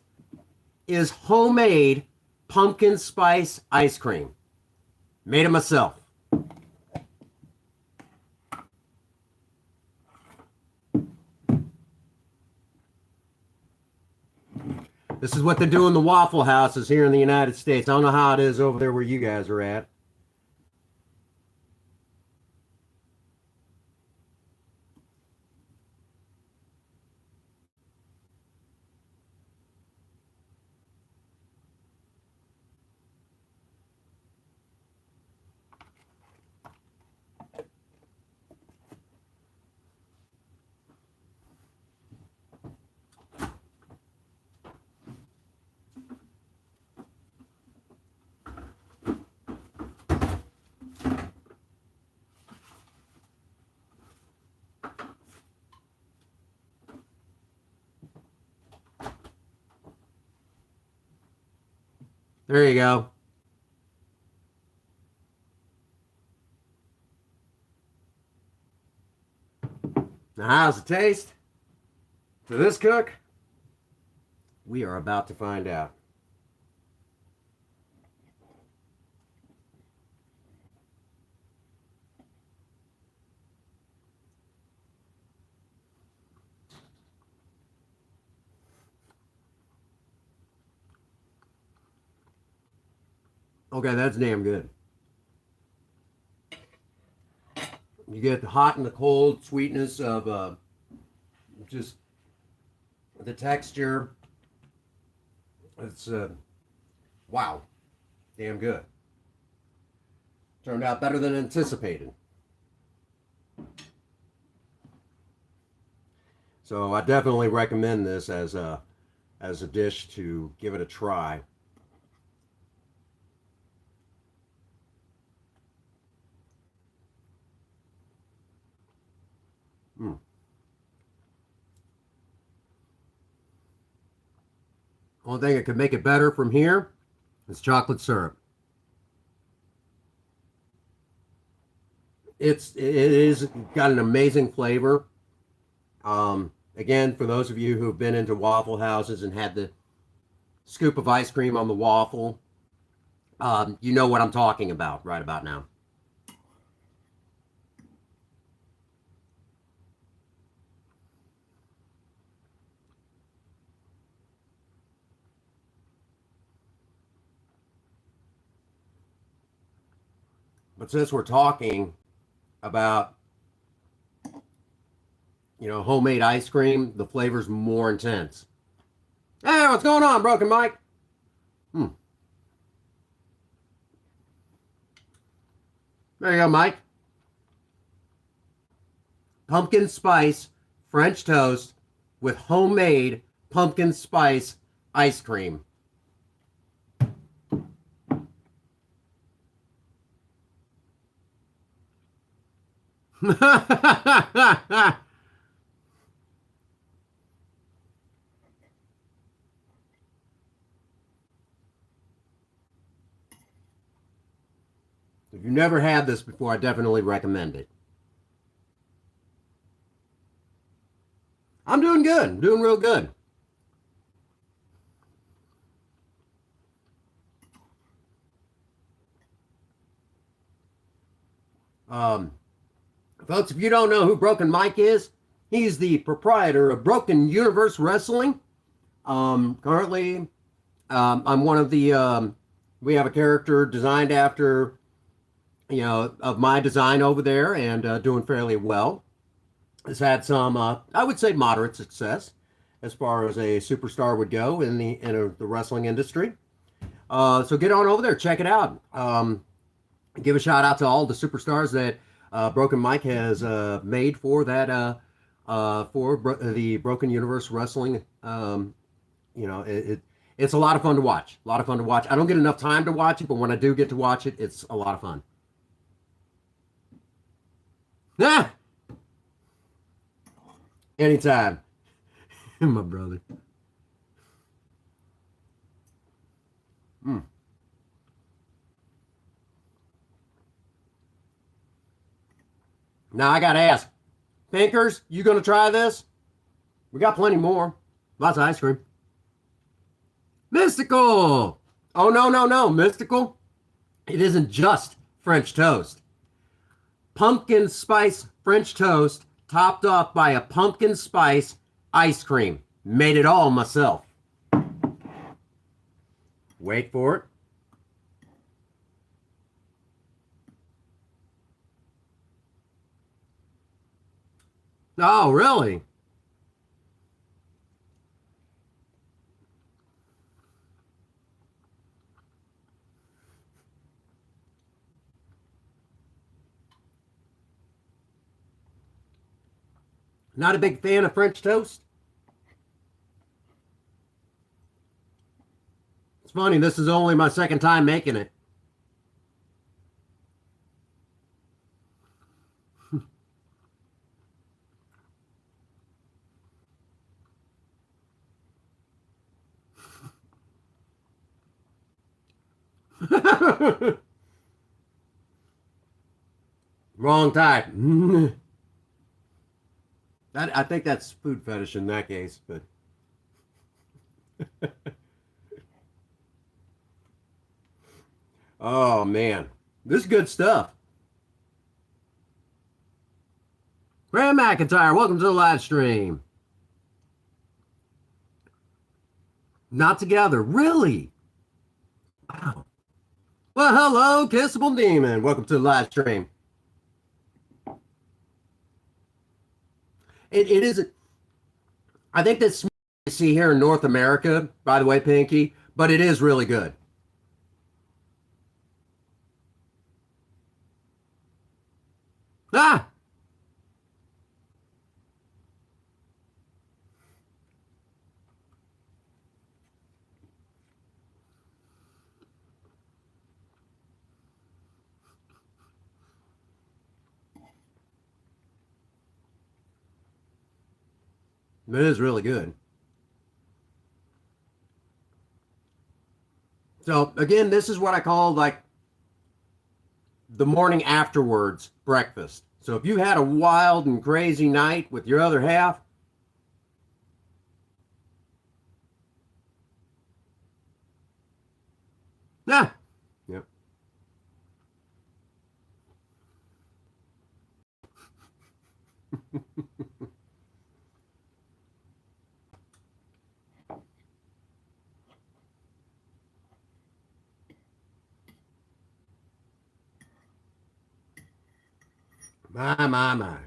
is homemade pumpkin spice ice cream. Made it myself. This is what they do in the Waffle Houses here in the United States. I don't know how it is over there where you guys are at. There you go. Now, how's it taste to this cook? We are about to find out. Okay, that's damn good. You get the hot and the cold sweetness of just the texture. It's wow, damn good. Turned out better than anticipated. So I definitely recommend this as a dish to give it a try. Mm. Only thing that could make it better from here is chocolate syrup. It is got an amazing flavor. Again, for those of you who've been into Waffle Houses and had the scoop of ice cream on the waffle, you know what I'm talking about right about now. But since we're talking about, homemade ice cream, the flavor's more intense. Hey, what's going on, Broken Mike? Hmm. There you go, Mike. Pumpkin spice French toast with homemade pumpkin spice ice cream. If you've never had this before, I definitely recommend it. I'm doing good. I'm doing real good. Um, Folks, if you don't know who Broken Mike is, he's the proprietor of Broken Universe Wrestling. Currently, I'm one of the. We have a character designed after, of my design over there, and doing fairly well. Has had some, I would say, moderate success as far as a superstar would go in the wrestling industry. So get on over there, check it out. Give a shout out to all the superstars that Broken Mike has made for that the Broken Universe Wrestling. It's a lot of fun to watch. A lot of fun to watch. I don't get enough time to watch it, but when I do get to watch it, it's a lot of fun. Ah! Anytime. My brother. Mm. Now I gotta ask, Pinkers, you gonna try this? We got plenty more. Lots of ice cream. Mystical! Oh, no, no, no, Mystical. It isn't just French toast. Pumpkin spice French toast topped off by a pumpkin spice ice cream. Made it all myself. Wait for it. Oh, really? Not a big fan of French toast? It's funny, this is only my second time making it. Wrong type. I think that's food fetish in that case, but oh man, this is good stuff. Graham McIntyre, welcome to the live stream. Not together, really? Wow. Well, hello, Kissable Demon. Welcome to the live stream. It is. I think that's you see here in North America, by the way, Pinky, but it is really good. Ah, it is really good. So again, this is what I call like the morning afterwards breakfast. So if you had a wild and crazy night with your other half, Nah. Yep. My.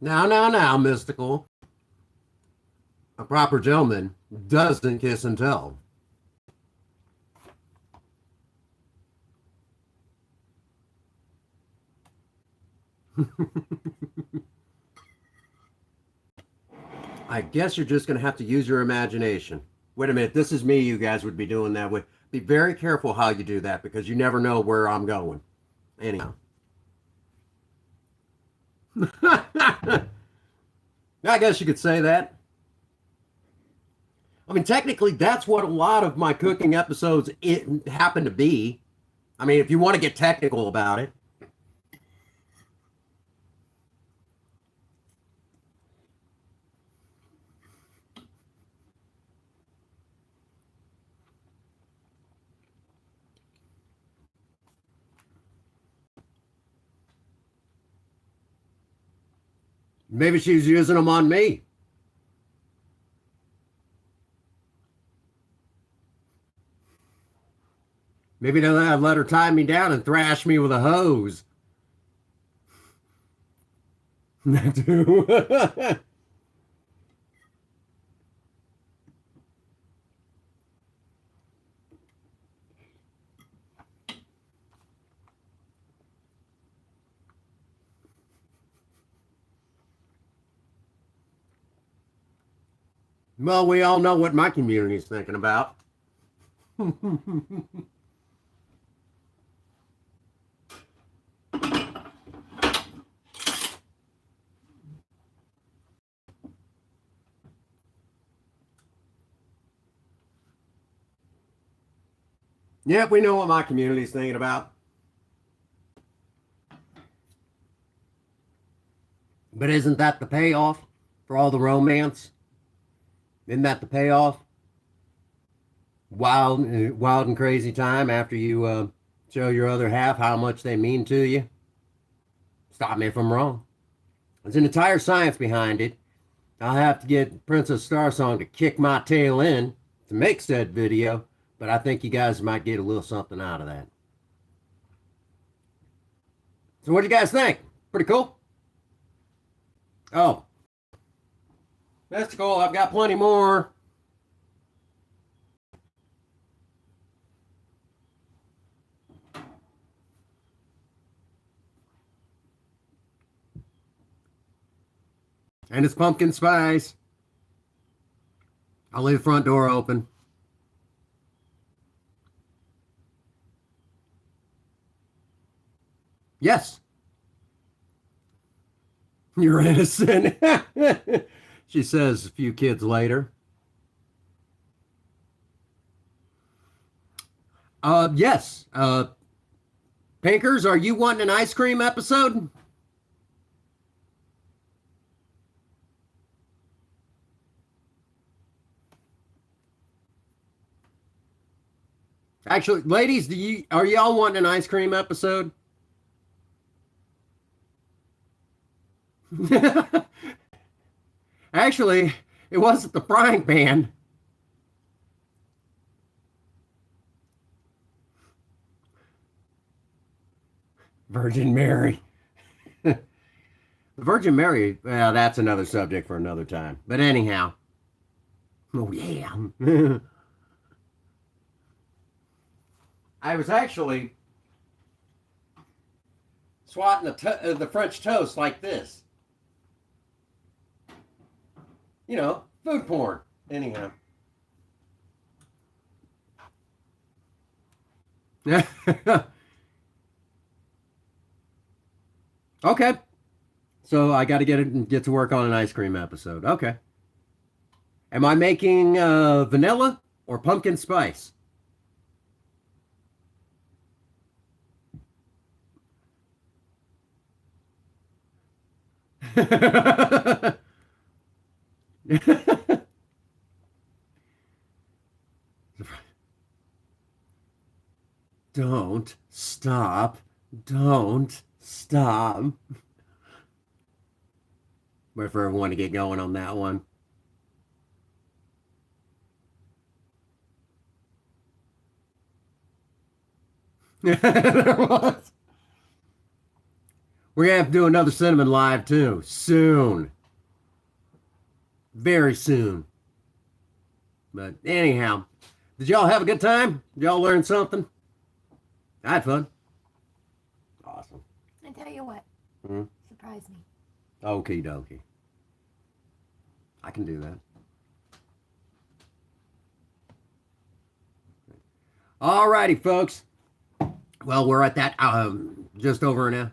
Now, Mystical. A proper gentleman doesn't kiss and tell. I guess you're just going to have to use your imagination. Wait a minute, this is me you guys would be doing that with. Be very careful how you do that because you never know where I'm going. Anyhow. I guess you could say that. I mean, technically, that's what a lot of my cooking episodes happen to be. I mean, if you want to get technical about it. Maybe she's using them on me. Maybe they'll let her tie me down and thrash me with a hose. That too. Well, we all know what my community's thinking about. Yep, we know what my community's thinking about. But isn't that the payoff for all the romance? Isn't that the payoff? Wild and crazy time after you show your other half how much they mean to you. Stop me if I'm wrong. There's an entire science behind it. I'll have to get Princess Starsong to kick my tail in to make said video, but I think you guys might get a little something out of that. So what do you guys think? Pretty cool? Oh. That's cool. I've got plenty more. And it's pumpkin spice. I'll leave the front door open. Yes. You're innocent. She says a few kids later. Yes. Pinkers, are you wanting an ice cream episode? Actually, ladies, are y'all wanting an ice cream episode? Actually, it wasn't the frying pan. Virgin Mary. The Virgin Mary, well, that's another subject for another time. But anyhow. Oh, yeah. I was actually swatting the French toast like this. You know, food porn. Anyhow. Okay. So I got to get to work on an ice cream episode. Okay. Am I making vanilla or pumpkin spice? Don't stop. Don't stop. Wait for everyone to get going on that one. There was. We're gonna have to do another Cinnamon live too. Soon. Very soon. But anyhow, did y'all have a good time? Did y'all learn something? I had fun. Awesome. I tell you what, surprise me. Okie dokie. I can do that. Alrighty, folks. Well, we're at that just over an hour.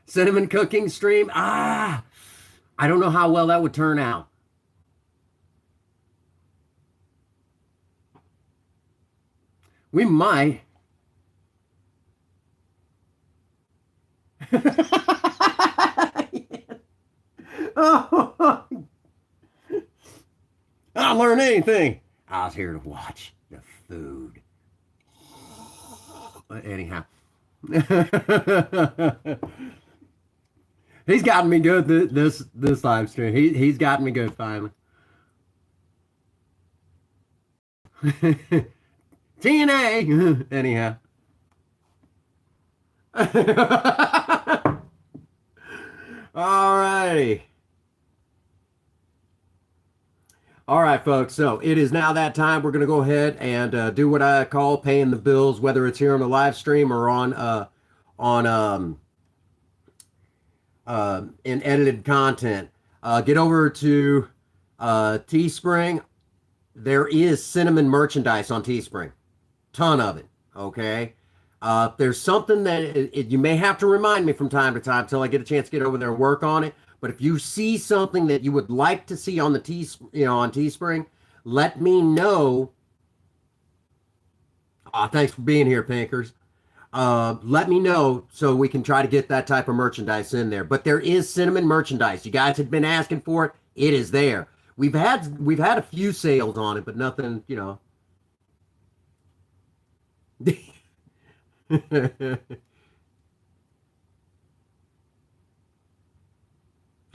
Cinnamon cooking stream. I don't know how well that would turn out. We might. Oh, I didn't learn anything. I was here to watch the food. Anyhow. He's gotten me good this live stream. He's gotten me good finally. TNA. Anyhow. All righty. All right, folks. So it is now that time. We're going to go ahead and do what I call paying the bills, whether it's here on the live stream or on in edited content. Get over to Teespring. There is cinnamon merchandise on Teespring. Ton of it. Okay. There's something that you may have to remind me from time to time until I get a chance to get over there and work on it. But if you see something that you would like to see on the on Teespring, let me know. Thanks for being here, Pinkers. Let me know so we can try to get that type of merchandise in there. But there is cinnamon merchandise. You guys have been asking for it. It is there. We've had a few sales on it, but nothing,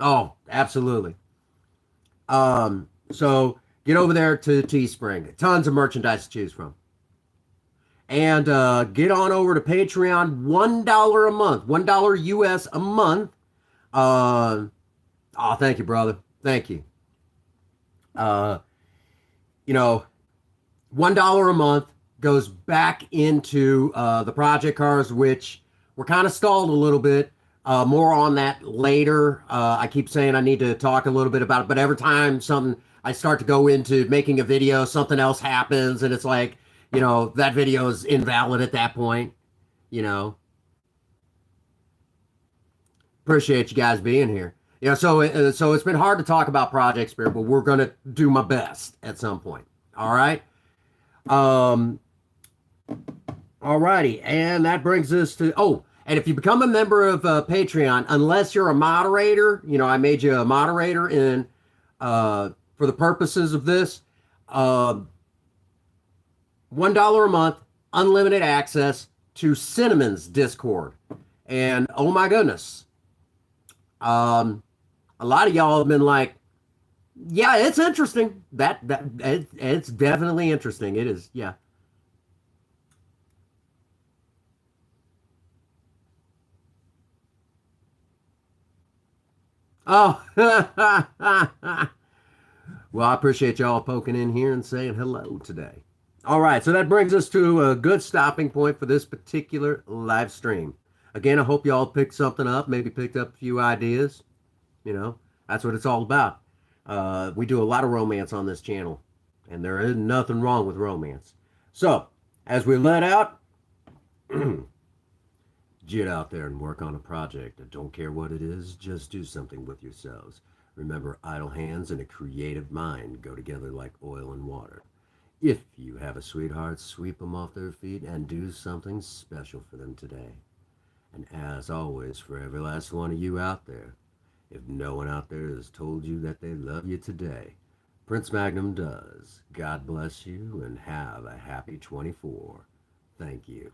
Oh, absolutely. So get over there to Teespring. Tons of merchandise to choose from. And get on over to Patreon. $1 a month. $1 US a month. Thank you, brother. Thank you. $1 a month goes back into the project cars, which were kind of stalled a little bit. More on that later. I keep saying I need to talk a little bit about it, but every time I start to go into making a video, something else happens, and it's like, that video is invalid at that point. Appreciate you guys being here. So it's been hard to talk about Project Spirit, but we're gonna do my best at some point. All right. Alrighty, and that brings us to and if you become a member of Patreon, unless you're a moderator, I made you a moderator for the purposes of this. $1 a month, unlimited access to Cinnamon's Discord, and oh my goodness, a lot of y'all have been like, yeah, it's interesting. It's definitely interesting. It is, yeah. Oh, well, I appreciate y'all poking in here and saying hello today. All right, so that brings us to a good stopping point for this particular live stream. Again, I hope y'all picked something up, maybe picked up a few ideas. That's what it's all about. We do a lot of romance on this channel, and there is nothing wrong with romance. So, as we let out, get out there and work on a project. I don't care what it is, just do something with yourselves. Remember, idle hands and a creative mind go together like oil and water. If you have a sweetheart, sweep them off their feet and do something special for them today. And as always, for every last one of you out there, If no one out there has told you that they love you today, Prince Magnum does. God bless you and have a happy 24. Thank you.